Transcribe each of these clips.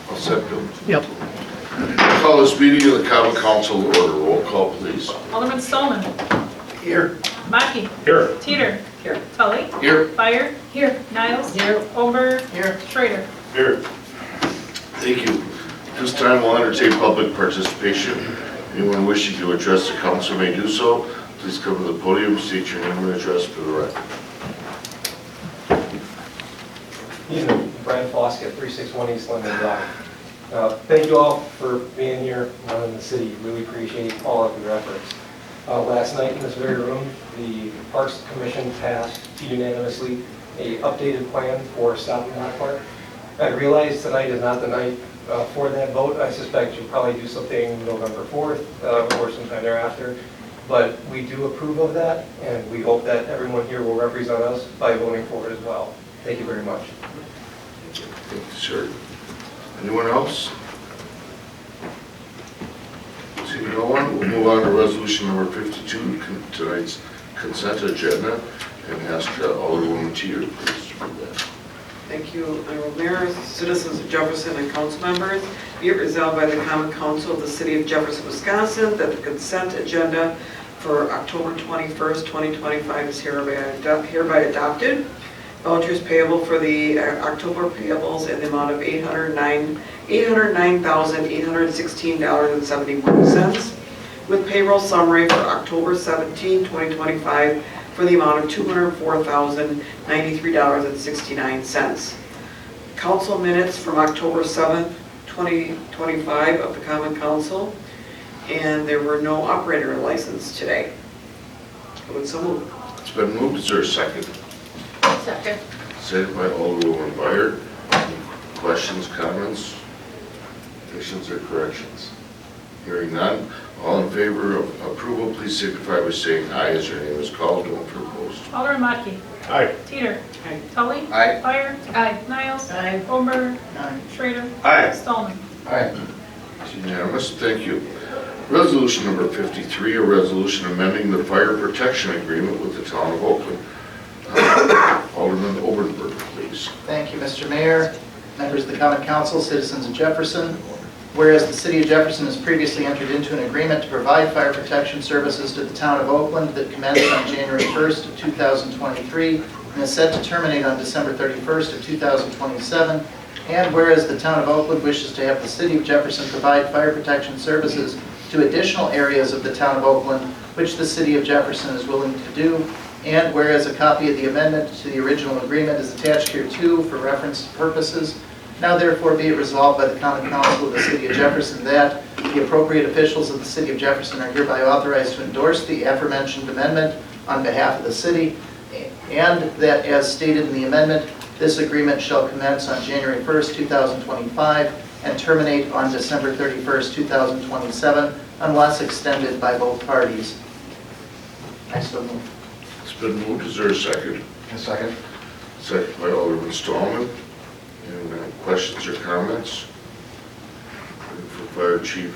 I'll set Bill. Yep. Call this meeting of the Common Council to order. Roll call, please. Alderman Stolman. Here. Mackey. Here. Teeter. Here. Tully. Here. Fire. Here. Niles. Here. Ober. Here. Schrader. Here. Thank you. This time we'll entertain public participation. Anyone wishing to address the council may do so. Please come to the podium, state your name and address for the record. Evening, Brian Foskett, 361 East London Drive. Thank you all for being here in the city. Really appreciate all of your efforts. Last night in this very room, the Parks Commission passed unanimously a updated plan for Stop and Walk Park. I realize tonight is not the night for that vote. I suspect you'll probably do something November 4th or sometime thereafter. But we do approve of that, and we hope that everyone here will represent us by voting for it as well. Thank you very much. Thank you, sir. Anyone else? Seeing no one, we'll move on to resolution number 52, tonight's consent agenda, and ask Alderwoman Teeter, please, to read that. Thank you, Honorable Mayor, citizens of Jefferson, and council members. Be it resolved by the Common Council of the City of Jefferson, Wisconsin, that the consent agenda for October 21st, 2025 is hereby adopted. Vouchers payable for the October payables in the amount of $809,816.71, with payroll summary for October 17, 2025 for the amount of $204,093.69. Council minutes from October 7th, 2025 of the Common Council, and there were no operator license today. I would so move. It's been moved. Is there a second? Second. Second by Alderwoman Byer. Any questions, comments, additions, or corrections? Hearing none. All in favor of approval, please signify by saying aye as your name is called. Don't propose. Alderman Mackey. Aye. Teeter. Aye. Tully. Aye. Fire. Aye. Niles. Aye. Ober. Aye. Schrader. Aye. Stolman. Aye. It's unanimous. Thank you. Resolution number 53, a resolution amending the fire protection agreement with the town of Oakland. Alderman Oberberg, please. Thank you, Mr. Mayor, members of the Common Council, citizens of Jefferson. Whereas the City of Jefferson has previously entered into an agreement to provide fire protection services to the town of Oakland that commenced on January 1st of 2023 and is set to terminate on December 31st of 2027. And whereas the town of Oakland wishes to have the City of Jefferson provide fire protection services to additional areas of the town of Oakland, which the City of Jefferson is willing to do. And whereas a copy of the amendment to the original agreement is attached here too for reference purposes, now therefore be it resolved by the Common Council of the City of Jefferson that the appropriate officials of the City of Jefferson are hereby authorized to endorse the aforementioned amendment on behalf of the city, and that as stated in the amendment, this agreement shall commence on January 1st, 2025 and terminate on December 31st, 2027 unless extended by both parties. I so move. It's been moved. Is there a second? A second. Second by Alderman Stallman. And questions or comments? For Fire Chief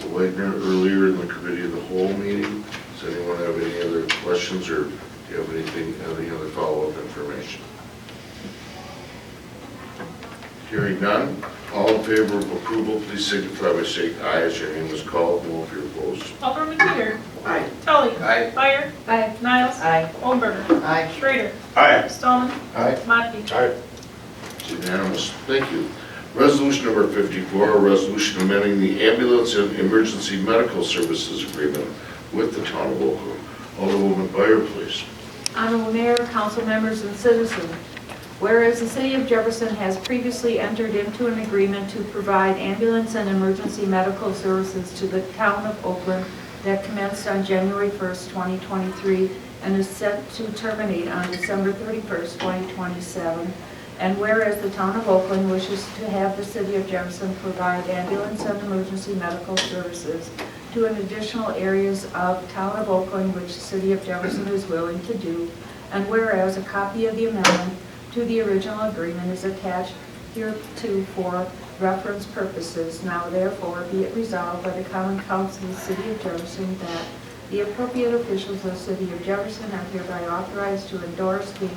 Wagner earlier in the committee of the whole meeting. Does anyone have any other questions or do you have any other follow-up information? Hearing none. All in favor of approval, please signify by saying aye as your name is called. No if you're opposed. Alderman Teeter. Aye. Tully. Aye. Fire. Aye. Niles. Aye. Ober. Aye. Schrader. Aye. Stolman. Aye. Mackey. Aye. It's unanimous. Thank you. Resolution number 54, a resolution amending the ambulance and emergency medical services agreement with the town of Oakland. Alderwoman Byer, please. Honorable Mayor, council members, and citizens. Whereas the City of Jefferson has previously entered into an agreement to provide ambulance and emergency medical services to the town of Oakland that commenced on January 1st, 2023 and is set to terminate on December 31st, 2027. And whereas the town of Oakland wishes to have the City of Jefferson provide ambulance and emergency medical services to an additional areas of town of Oakland, which the City of Jefferson is willing to do. And whereas a copy of the amendment to the original agreement is attached hereto for reference purposes. Now therefore be it resolved by the Common Council of the City of Jefferson that the appropriate officials of the City of Jefferson are hereby authorized to endorse the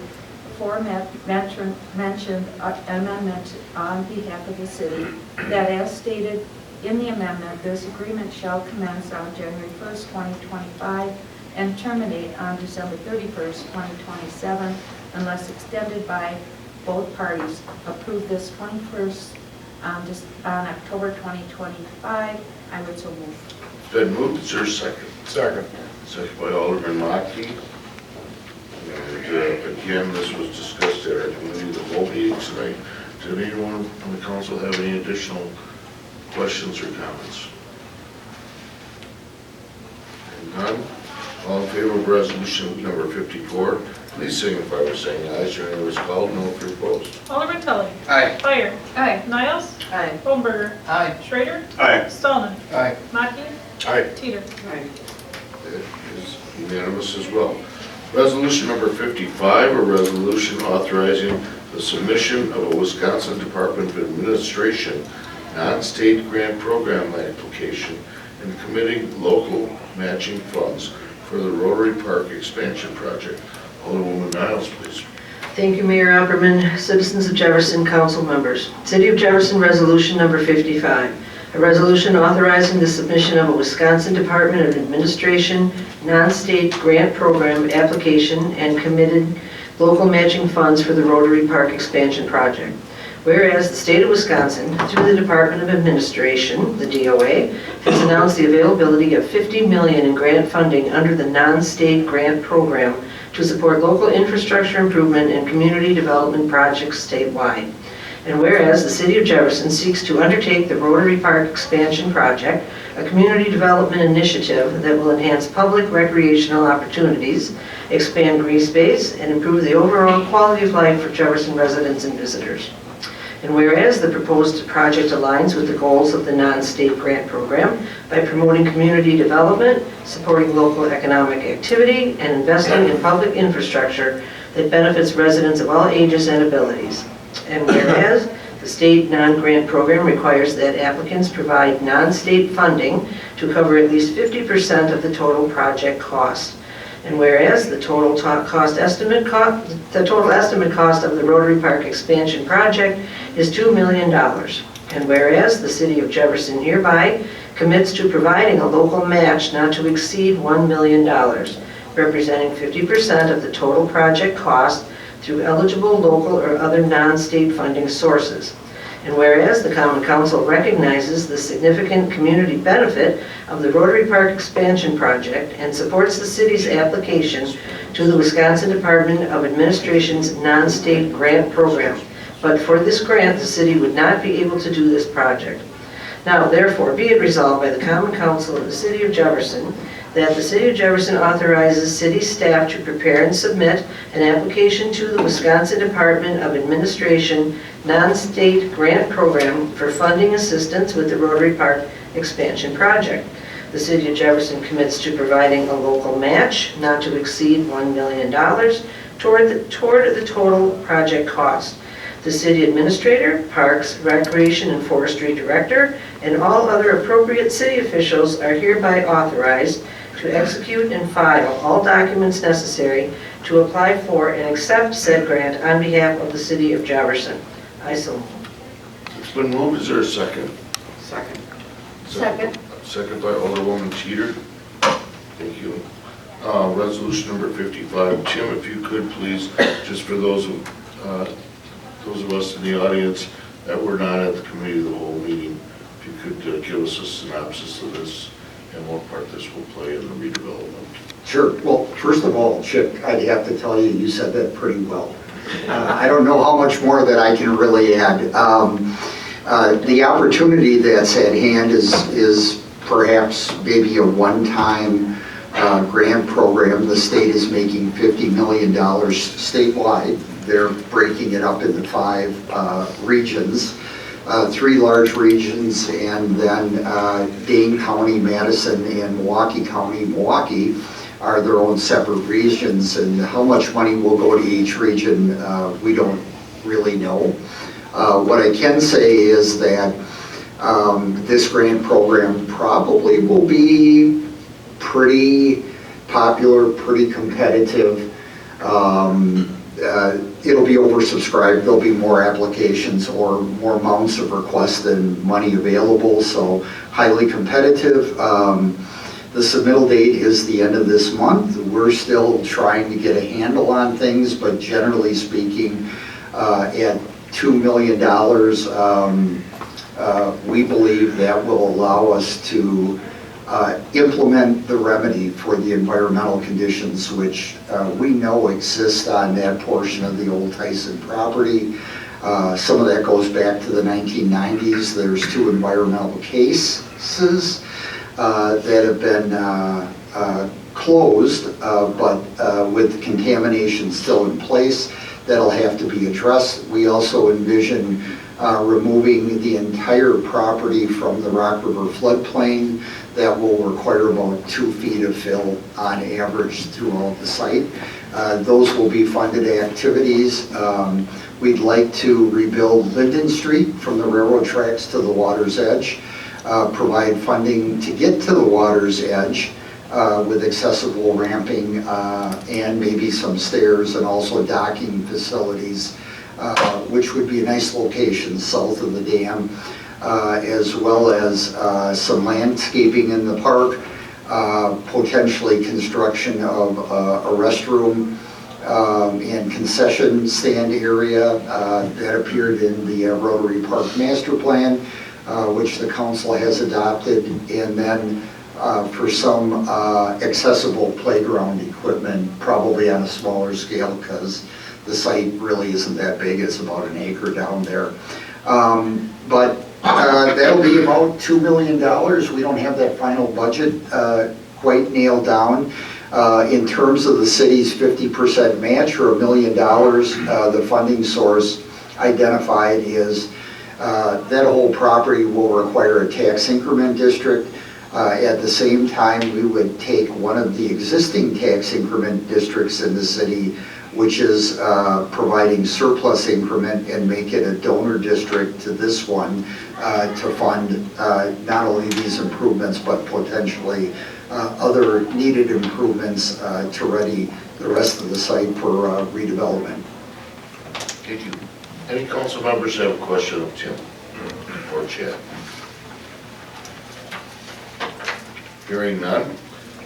aforementioned amendment on behalf of the city, that as stated in the amendment, this agreement shall commence on January 1st, 2025, and terminate on December 31st, 2027, unless extended by both parties. Approve this 21st on October 2025. I would so move. It's been moved, is there a second? Second. Second by Alderman Mackey. And again, this was discussed at our committee of the whole meeting tonight. Did anyone on the council have any additional questions or comments? And none? All in favor of resolution number 54, please signify by saying aye. Is your name is called, no if you're opposed. Alderman Tully. Aye. Fire. Aye. Niles. Aye. Hohenberger. Aye. Schrader. Aye. Stallman. Aye. Mackey. Aye. Teeter. Aye. It is unanimous as well. Resolution number 55, a resolution authorizing the submission of a Wisconsin Department of Administration non-state grant program application and committing local matching funds for the Rotary Park expansion project. Alderwoman Niles, please. Thank you, Mayor Opperman, citizens of Jefferson, council members. City of Jefferson Resolution Number 55, a resolution authorizing the submission of a Wisconsin Department of Administration non-state grant program application and committed local matching funds for the Rotary Park expansion project. Whereas the state of Wisconsin, through the Department of Administration, the DOA, has announced the availability of $50 million in grant funding under the non-state grant program to support local infrastructure improvement and community development projects statewide. And whereas the city of Jefferson seeks to undertake the Rotary Park expansion project, a community development initiative that will enhance public recreational opportunities, expand green space, and improve the overall quality of life for Jefferson residents and visitors. And whereas the proposed project aligns with the goals of the non-state grant program by promoting community development, supporting local economic activity, and investing in public infrastructure that benefits residents of all ages and abilities. And whereas the state non-grant program requires that applicants provide non-state funding to cover at least 50% of the total project cost. And whereas the total estimate cost of the Rotary Park expansion project is $2 million. And whereas the city of Jefferson hereby commits to providing a local match not to exceed $1 million, representing 50% of the total project cost through eligible local or other non-state funding sources. And whereas the Common Council recognizes the significant community benefit of the Rotary Park expansion project and supports the city's application to the Wisconsin Department of Administration's non-state grant program. But for this grant, the city would not be able to do this project. Now, therefore, be it resolved by the Common Council of the City of Jefferson that the City of Jefferson authorizes city staff to prepare and submit an application to the Wisconsin Department of Administration non-state grant program for funding assistance with the Rotary Park expansion project. The City of Jefferson commits to providing a local match not to exceed $1 million toward the total project cost. The city administrator, parks, recreation, and forestry director, and all other appropriate city officials are hereby authorized to execute and file all documents necessary to apply for and accept said grant on behalf of the city of Jefferson. I so move. It's been moved, is there a second? Second. Second. Second by Alderwoman Teeter. Thank you. Resolution number 55. Tim, if you could please, just for those of us in the audience that were not at the committee of the whole meeting, if you could give us a synopsis of this and what part this will play in the redevelopment. Sure. Well, first of all, Chip, I'd have to tell you, you said that pretty well. I don't know how much more that I can really add. The opportunity that's at hand is perhaps maybe a one-time grant program. The state is making $50 million statewide. They're breaking it up into 5 regions, 3 large regions, and then Dane County, Madison, and Milwaukee County. Milwaukee are their own separate regions, and how much money will go to each region, we don't really know. What I can say is that this grant program probably will be pretty popular, pretty competitive. it'll be oversubscribed. There'll be more applications or more amounts of requests than money available, so highly competitive. The submittal date is the end of this month. We're still trying to get a handle on things, but generally speaking, at $2 million, we believe that will allow us to implement the remedy for the environmental conditions which we know exist on that portion of the old Tyson property. Some of that goes back to the 1990s. There's 2 environmental cases that have been closed, but with contamination still in place, that'll have to be addressed. We also envision removing the entire property from the Rock River floodplain. That will require about 2 feet of fill on average throughout the site. Those will be funded activities. We'd like to rebuild Linden Street from the railroad tracks to the water's edge, provide funding to get to the water's edge with accessible ramping and maybe some stairs and also docking facilities, which would be a nice location south of the dam, as well as some landscaping in the park, potentially construction of a restroom and concession stand area that appeared in the Rotary Park Master Plan, which the council has adopted, and then for some accessible playground equipment, probably on a smaller scale because the site really isn't that big. It's about an acre down there. But that'll be about $2 million. We don't have that final budget quite nailed down. In terms of the city's 50% match, or $1 million, the funding source identified is that whole property will require a tax increment district. At the same time, we would take one of the existing tax increment districts in the city, which is providing surplus increment, and make it a donor district to this one to fund not only these improvements, but potentially other needed improvements to ready the rest of the site for redevelopment. Thank you. Any council members have a question of Tim or Chad? Hearing none.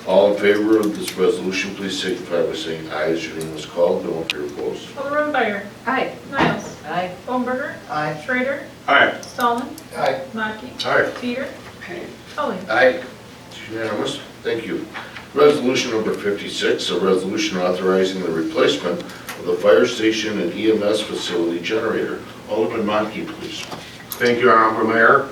All in favor of this resolution, please signify by saying aye as your name is called. No one here opposed. Alderman Beyer. Aye. Niles. Aye. Goldenberger. Aye. Schrader. Aye. Stallman. Aye. Mackey. Aye. Peter. Okay. Tully. Aye. It's unanimous. Thank you. Resolution number 56, a resolution authorizing the replacement of the fire station and EMS facility generator. Alderman Mackey, please. Thank you, Honorable Mayor.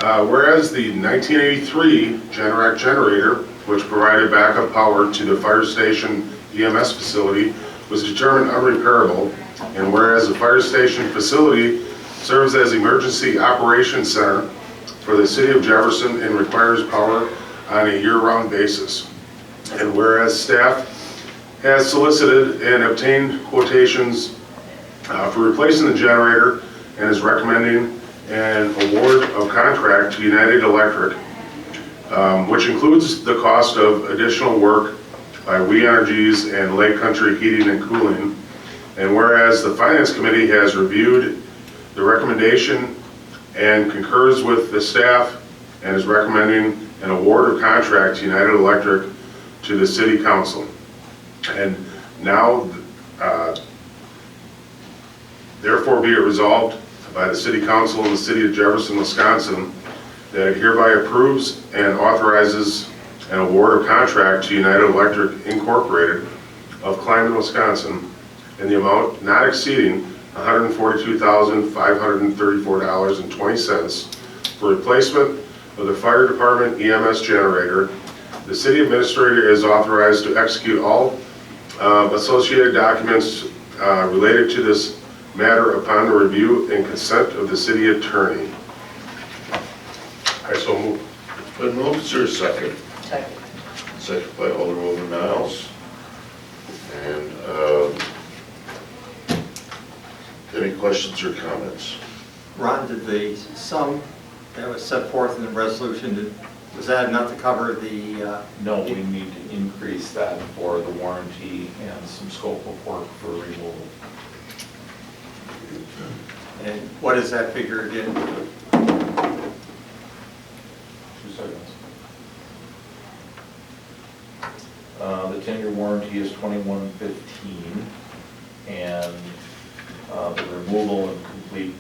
Whereas the 1983 Generac generator, which provided backup power to the fire station EMS facility, was determined unrepairable, and whereas the fire station facility serves as emergency operations center for the city of Jefferson and requires power on a year-round basis, and whereas staff has solicited and obtained quotations for replacing the generator and is recommending an award of contract to United Electric, which includes the cost of additional work by We Energies and Lake Country Heating and Cooling. And whereas the Finance Committee has reviewed the recommendation and concurs with the staff and is recommending an award of contract to United Electric to the City Council. And now, therefore be it resolved by the City Council of the City of Jefferson, Wisconsin, that it hereby approves and authorizes an award of contract to United Electric Incorporated of Clyman, Wisconsin, in the amount not exceeding $142,534.20 for replacement of the fire department EMS generator. The city administrator is authorized to execute all associated documents related to this matter upon the review and consent of the city attorney. I so move. Been moved. Is there a second? Second. Second by Alderwoman Niles. And any questions or comments? Ron, did the sum that was set forth in the resolution, was that enough to cover the... No, we need to increase that for the warranty and some scope of work for removal. And what is that figure again? 2 seconds. The 10-year warranty is $21.15, and the removal and complete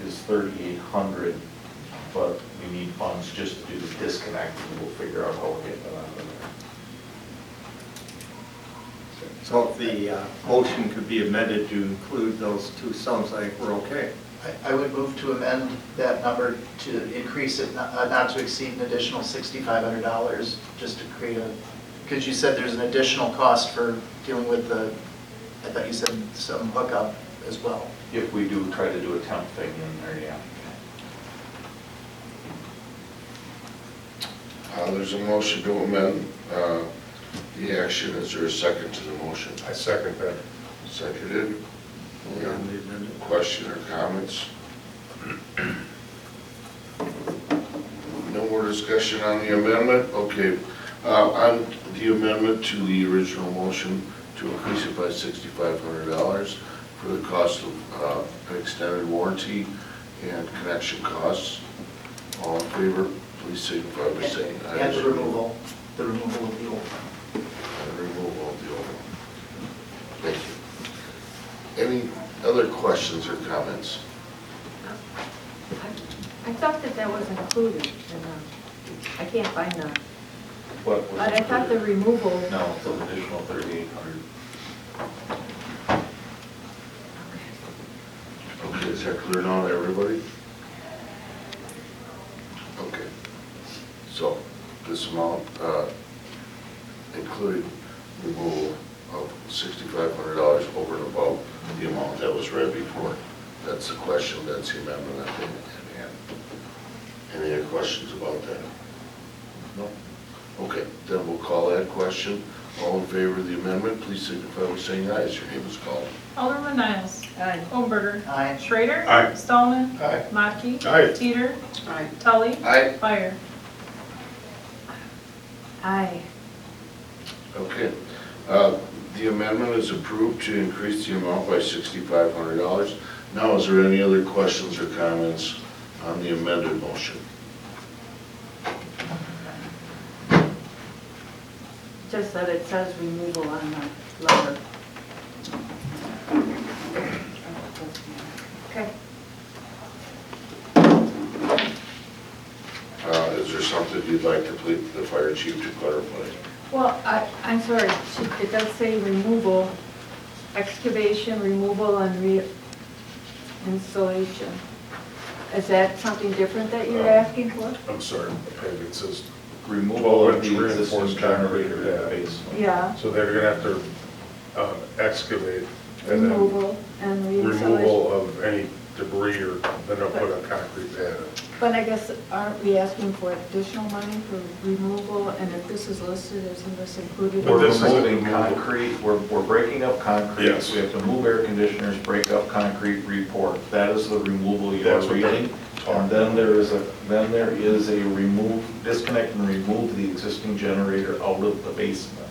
is $3,800, but we need funds just to do the disconnect, and we'll figure out how we're getting it out of there. So if the motion could be amended to include those two sums, I think we're okay. I would move to amend that number to increase it, not to exceed an additional $6,500, just to create a, because you said there's an additional cost for dealing with the, I thought you said some hookup as well. If we do try to do a temp thing in there, yeah. There's a motion to amend the action. Is there a second to the motion? I second that. Seconded. On the amendment. Question or comments? No more discussion on the amendment? Okay. On the amendment to the original motion to increase it by $6,500 for the cost of an extended warranty and connection costs. All in favor, please signify by saying aye. And the removal of the old one. And removal of the old one. Thank you. Any other questions or comments? I thought that was included, and I can't find that. What was But I thought the removal, No, it's an additional $3,800. Okay, is that clear now to everybody? Okay. So this amount included removal of $6,500 over and above the amount that was read before. That's the question, that's the amendment at hand. Any other questions about that? No? Okay, then we'll call that question. All in favor of the amendment, please signify by saying aye as your name is called. Alderman Niles. Aye. Holmberger. Aye. Schrader. Aye. Stallman. Aye. Matkey. Aye. Teeter. Aye. Tully. Aye. Fire. aye. Okay. The amendment is approved to increase the amount by $6,500. Now, is there any other questions or comments on the amended motion? Just that it says removal on the letter. Okay. Is there something you'd like the fire chief to clarify? Well, I'm sorry, it does say removal, excavation, removal, and reinstallation. Is that something different that you're asking for? I'm sorry, it says, Removal of the 12-inch existing reinforced generator concrete pad. basement. Yeah, so they're gonna have to excavate and then removal and reinstallation. removal of any debris, or then they'll put a concrete pad in. But I guess, aren't we asking for additional money for removal? And if this is listed, isn't this included? But We're this is removing removal. concrete, we're breaking up concrete. Yes. We have to move air conditioners, break up concrete, report. That is the removal you're That's what reading. And then there is a remove, disconnect and remove the existing generator out of the basement.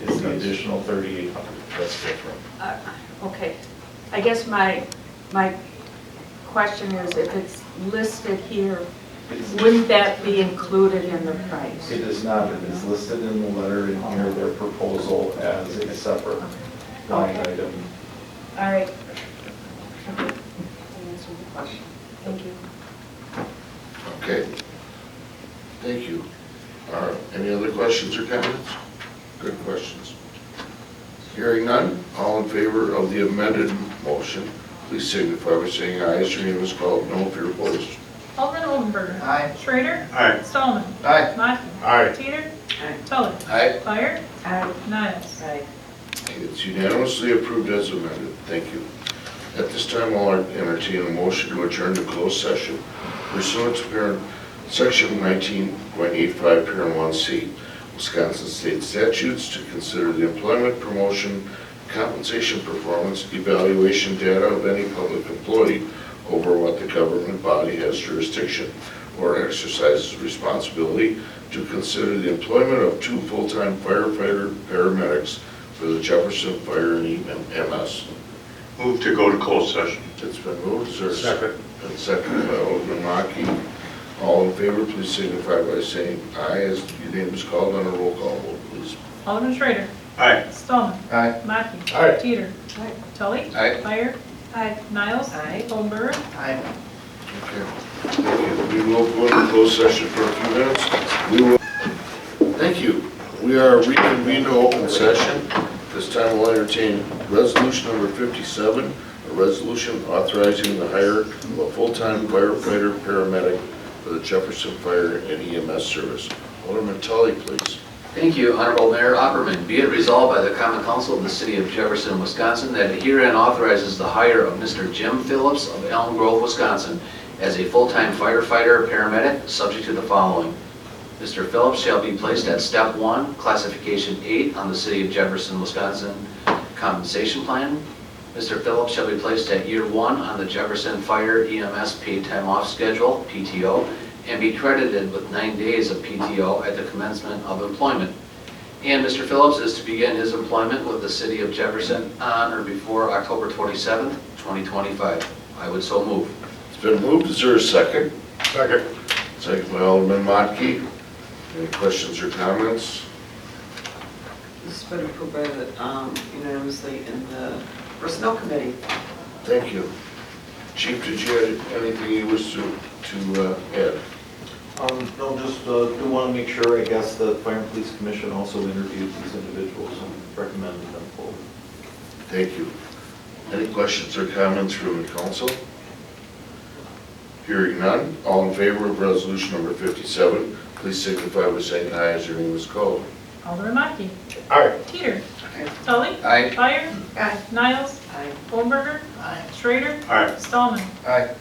It's the additional $3,800. That's different. Okay. I guess my question is, if it's listed here, wouldn't that be included in the price? It is not, it is listed in the letter in here, their proposal as a separate line item. All right. You answered the question. Thank you. Okay. Thank you. Any other questions or comments? Good questions. Hearing none, all in favor of the amended motion, please signify by saying aye as your name is called. No if you're opposed. Alderman Oldenburger. Aye. Schrader. Aye. Stallman. Aye. Matkey. Aye. Teeter. Aye. Tully. Aye. Fire. Aye. Niles. Aye. It's unanimously approved as amended. Thank you. At this time, I'll entertain a motion to adjourn to closed session pursuant to Section 19.85, Parent 1C, Wisconsin State statutes to consider the employment, promotion, compensation, performance, evaluation data of any public employee over what the government body has jurisdiction or exercises responsibility, to consider the employment of 2 full-time firefighter paramedics for the Jefferson Fire and EMS. Move to go to closed session. It's been moved, is there a Second. And seconded by Alderman Mackey. All in favor, please signify by saying aye as your name is called on a roll call vote, please. Alderman Schrader. Aye. Stallman. Aye. Mackey. Aye. Teeter. Aye. Tully. Aye. Meyer. Aye. Niles. Aye. Oldenburger. Aye. Okay. Thank you. We will go into closed session for a few minutes. We will. Thank you. We are reconvened to open session. This time we'll entertain resolution number 57, a resolution authorizing the hire of a full-time firefighter paramedic for the Jefferson Fire and EMS service. Alderman Tully, please. Thank you, Honorable Mayor Opperman. Be it resolved by the Common Council of the City of Jefferson, Wisconsin, that it herein authorizes the hire of Mr. Jim Phillips of Elm Grove, Wisconsin, as a full-time firefighter paramedic, subject to the following. Mr. Phillips shall be placed at Step 1, Classification 8 on the City of Jefferson, Wisconsin compensation plan. Mr. Phillips shall be placed at Year 1 on the Jefferson Fire EMS Paid Time Off Schedule, PTO, and be credited with 9 days of PTO at the commencement of employment. And Mr. Phillips is to begin his employment with the City of Jefferson on or before October 27th, 2025. I would so move. It's been moved. Is there a second? Second. Second by Alderman Mackey. Any questions or comments? This has been approved by the, unanimously in the Personnel Committee. Thank you. Chief, did you have anything you wish to add? No, just do want to make sure, I guess, the Fire and Police Commission also interviewed these individuals and recommended them forward. Thank you. Any questions or comments from the council? Hearing none, all in favor of resolution number 57, please signify by saying aye as your name is called. Alderman Mackey. Aye. Teeter. Aye. Tully. Aye. Meyer. Aye. Niles. Aye. Oldenburger. Aye. Schrader. Aye. Stallman. Aye.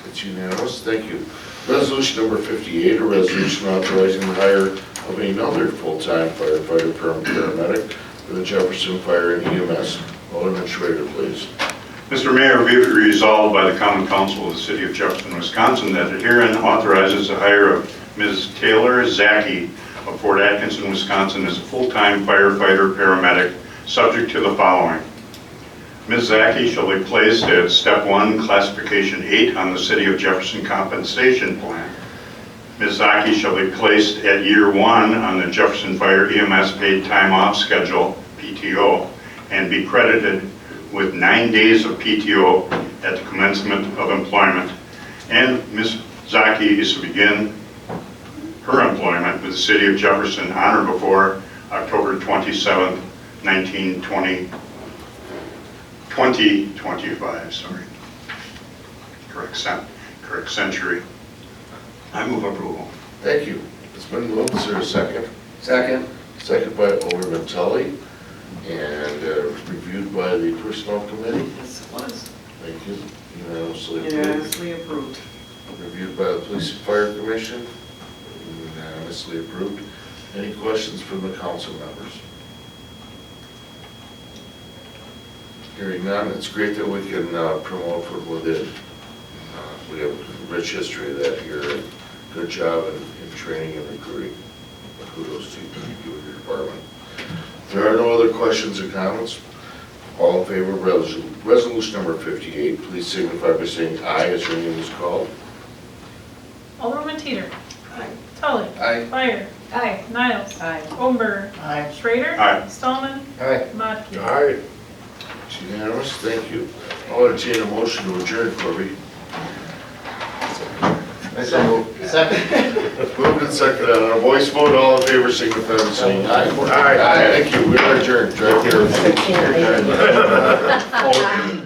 It's unanimous, thank you. Resolution number 58, a resolution authorizing the hire of another full-time firefighter paramedic for the Jefferson Fire and EMS. Alderman Schrader, please. Mr. Mayor, be it resolved by the Common Council of the City of Jefferson, Wisconsin, that it herein authorizes the hire of Ms. Taylor Zaki of Fort Atkinson, Wisconsin, as a full-time firefighter paramedic, subject to the following. Ms. Zaki shall be placed at Step 1, Classification 8 on the City of Jefferson Compensation Plan. Ms. Zaki shall be placed at Year 1 on the Jefferson Fire EMS Paid Time Off Schedule, PTO, and be credited with 9 days of PTO at the commencement of employment. And Ms. Zaki is to begin her employment with the City of Jefferson on or before October 27th, 2025, sorry. Correct century. I move approval. Thank you. It's been moved, is there a second? Second. Second by Alderman Tully, and reviewed by the Personnel Committee. Yes, it was. Thank you. Unanimously approved. Unanimously approved. Reviewed by the Police and Fire Commission. Unanimously approved. Any questions from the council members? Hearing none, it's great that we can promote from within. We have a rich history of that here, and good job in training and recruiting. Kudos to you and your department. If there are no other questions or comments, all in favor of resolution number 58, please signify by saying aye as your name is called. Alderman Teeter. Aye. Tully. Aye. Meyer. Aye. Niles. Aye. Oldenburger. Aye. Schrader. Aye. Stallman. Aye. Mackey. Aye. It's unanimous, thank you. I'll entertain a motion to adjourn, Corby. Second. Moved and seconded on a voice vote, all in favor signify by saying aye. Aye. Thank you, we are adjourned. Drive here.